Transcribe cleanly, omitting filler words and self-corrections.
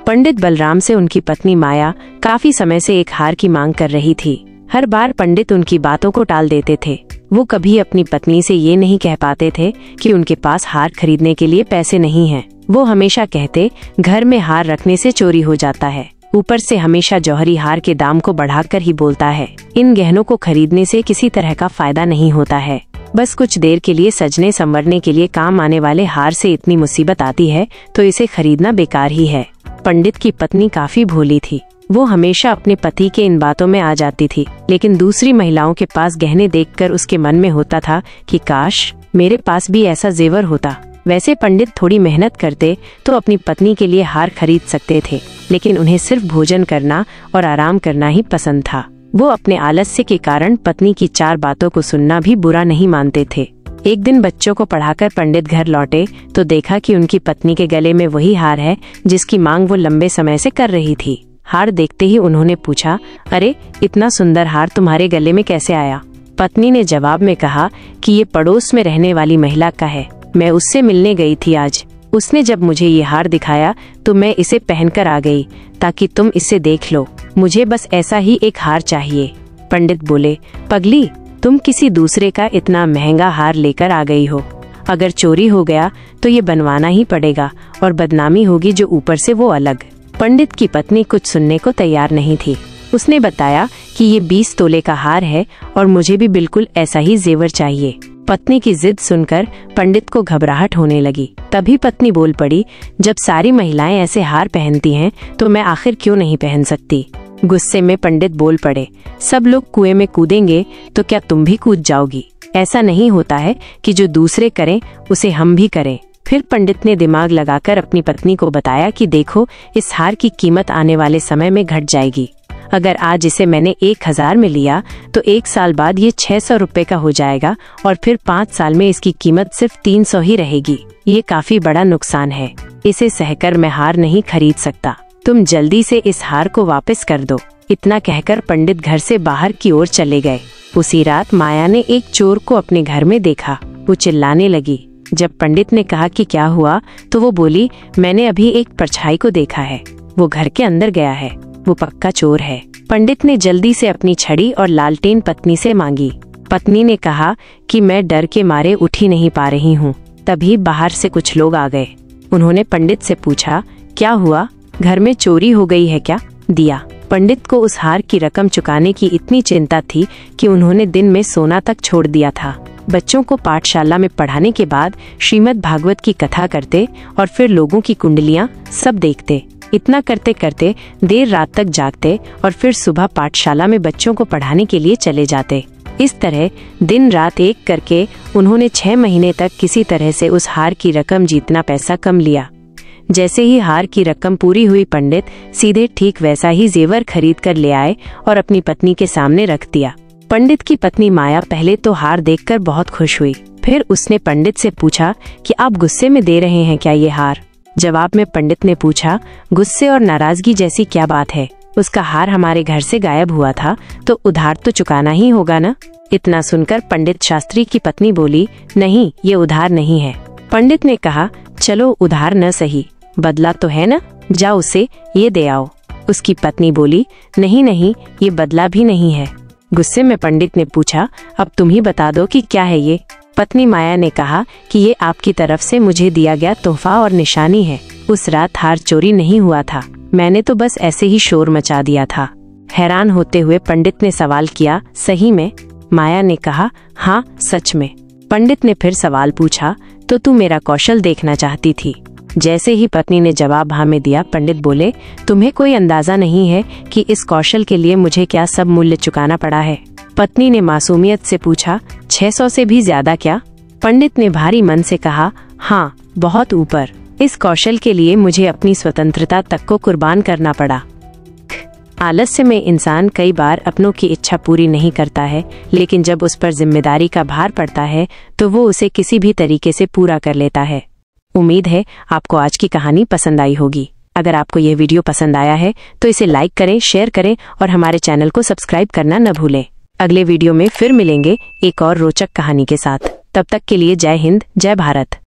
पंडित बलराम से उनकी पत्नी माया काफी समय से एक हार की मांग कर रही थी। हर बार पंडित उनकी बातों को टाल देते थे। वो कभी अपनी पत्नी से ये नहीं कह पाते थे कि उनके पास हार खरीदने के लिए पैसे नहीं हैं। वो हमेशा कहते, घर में हार रखने से चोरी हो जाता है। ऊपर से हमेशा जौहरी हार के दाम को बढ़ाकर ही बोलता है। इन गहनों को खरीदने से किसी तरह का फायदा नहीं होता है। बस कुछ देर के लिए सजने संवरने के लिए काम आने वाले हार से इतनी मुसीबत आती है तो इसे खरीदना बेकार ही है। पंडित की पत्नी काफी भोली थी। वो हमेशा अपने पति के इन बातों में आ जाती थी, लेकिन दूसरी महिलाओं के पास गहने देखकर उसके मन में होता था कि काश मेरे पास भी ऐसा जेवर होता। वैसे पंडित थोड़ी मेहनत करते तो अपनी पत्नी के लिए हार खरीद सकते थे, लेकिन उन्हें सिर्फ भोजन करना और आराम करना ही पसंद था। वो अपने आलस्य के कारण पत्नी की 4 बातों को सुनना भी बुरा नहीं मानते थे। एक दिन बच्चों को पढ़ाकर पंडित घर लौटे तो देखा कि उनकी पत्नी के गले में वही हार है जिसकी मांग वो लंबे समय से कर रही थी। हार देखते ही उन्होंने पूछा, अरे इतना सुंदर हार तुम्हारे गले में कैसे आया? पत्नी ने जवाब में कहा कि ये पड़ोस में रहने वाली महिला का है। मैं उससे मिलने गई थी आज। उसने जब मुझे ये हार दिखाया तो मैं इसे पहनकर आ गई ताकि तुम इसे देख लो। मुझे बस ऐसा ही एक हार चाहिए। पंडित बोले, पगली, तुम किसी दूसरे का इतना महंगा हार लेकर आ गई हो। अगर चोरी हो गया तो ये बनवाना ही पड़ेगा और बदनामी होगी जो ऊपर से वो अलग। पंडित की पत्नी कुछ सुनने को तैयार नहीं थी। उसने बताया कि ये 20 तोले का हार है और मुझे भी बिल्कुल ऐसा ही जेवर चाहिए। पत्नी की जिद सुनकर पंडित को घबराहट होने लगी। तभी पत्नी बोल पड़ी, जब सारी महिलाएं ऐसे हार पहनती हैं तो मैं आखिर क्यों नहीं पहन सकती? गुस्से में पंडित बोल पड़े, सब लोग कुएं में कूदेंगे तो क्या तुम भी कूद जाओगी? ऐसा नहीं होता है कि जो दूसरे करें उसे हम भी करें। फिर पंडित ने दिमाग लगाकर अपनी पत्नी को बताया कि देखो, इस हार की कीमत आने वाले समय में घट जाएगी। अगर आज इसे मैंने 1000 में लिया तो 1 साल बाद ये 600 रुपए का हो जाएगा और फिर 5 साल में इसकी कीमत सिर्फ 300 ही रहेगी। ये काफी बड़ा नुकसान है। इसे सहकर मैं हार नहीं खरीद सकता। तुम जल्दी से इस हार को वापस कर दो। इतना कहकर पंडित घर से बाहर की ओर चले गए। उसी रात माया ने एक चोर को अपने घर में देखा। वो चिल्लाने लगी। जब पंडित ने कहा कि क्या हुआ तो वो बोली, मैंने अभी एक परछाई को देखा है। वो घर के अंदर गया है। वो पक्का चोर है। पंडित ने जल्दी से अपनी छड़ी और लालटेन पत्नी से मांगी। पत्नी ने कहा कि मैं डर के मारे उठ ही नहीं पा रही हूँ। तभी बाहर से कुछ लोग आ गए। उन्होंने पंडित से पूछा, क्या हुआ? घर में चोरी हो गई है क्या? दिया। पंडित को उस हार की रकम चुकाने की इतनी चिंता थी कि उन्होंने दिन में सोना तक छोड़ दिया था। बच्चों को पाठशाला में पढ़ाने के बाद श्रीमद् भागवत की कथा करते और फिर लोगों की कुंडलियाँ सब देखते। इतना करते करते देर रात तक जागते और फिर सुबह पाठशाला में बच्चों को पढ़ाने के लिए चले जाते। इस तरह दिन रात एक करके उन्होंने 6 महीने तक किसी तरह से उस हार की रकम जितना पैसा कम लिया। जैसे ही हार की रकम पूरी हुई, पंडित सीधे ठीक वैसा ही जेवर खरीद कर ले आए और अपनी पत्नी के सामने रख दिया। पंडित की पत्नी माया पहले तो हार देखकर बहुत खुश हुई। फिर उसने पंडित से पूछा कि आप गुस्से में दे रहे हैं क्या ये हार? जवाब में पंडित ने पूछा, गुस्से और नाराजगी जैसी क्या बात है? उसका हार हमारे घर से गायब हुआ था तो उधार तो चुकाना ही होगा ना? इतना सुनकर पंडित शास्त्री की पत्नी बोली, नहीं, ये उधार नहीं है। पंडित ने कहा, चलो उधार न सही, बदला तो है ना, जाओ उसे ये दे आओ। उसकी पत्नी बोली, नहीं नहीं, ये बदला भी नहीं है। गुस्से में पंडित ने पूछा, अब तुम ही बता दो कि क्या है ये? पत्नी माया ने कहा कि ये आपकी तरफ से मुझे दिया गया तोहफा और निशानी है। उस रात हार चोरी नहीं हुआ था, मैंने तो बस ऐसे ही शोर मचा दिया था। हैरान होते हुए पंडित ने सवाल किया, सही में? माया ने कहा, हाँ सच में। पंडित ने फिर सवाल पूछा, तो तू मेरा कौशल देखना चाहती थी? जैसे ही पत्नी ने जवाब हाँ में दिया, पंडित बोले, तुम्हें कोई अंदाजा नहीं है कि इस कौशल के लिए मुझे क्या सब मूल्य चुकाना पड़ा है? पत्नी ने मासूमियत से पूछा, 600 से भी ज्यादा क्या? पंडित ने भारी मन से कहा, हाँ बहुत ऊपर। इस कौशल के लिए मुझे अपनी स्वतंत्रता तक को कुर्बान करना पड़ा। आलस्य में इंसान कई बार अपनों की इच्छा पूरी नहीं करता है, लेकिन जब उस पर जिम्मेदारी का भार पड़ता है तो वो उसे किसी भी तरीके से पूरा कर लेता है। उम्मीद है आपको आज की कहानी पसंद आई होगी। अगर आपको यह वीडियो पसंद आया है तो इसे लाइक करें, शेयर करें और हमारे चैनल को सब्सक्राइब करना न भूलें। अगले वीडियो में फिर मिलेंगे एक और रोचक कहानी के साथ। तब तक के लिए जय हिंद, जय भारत।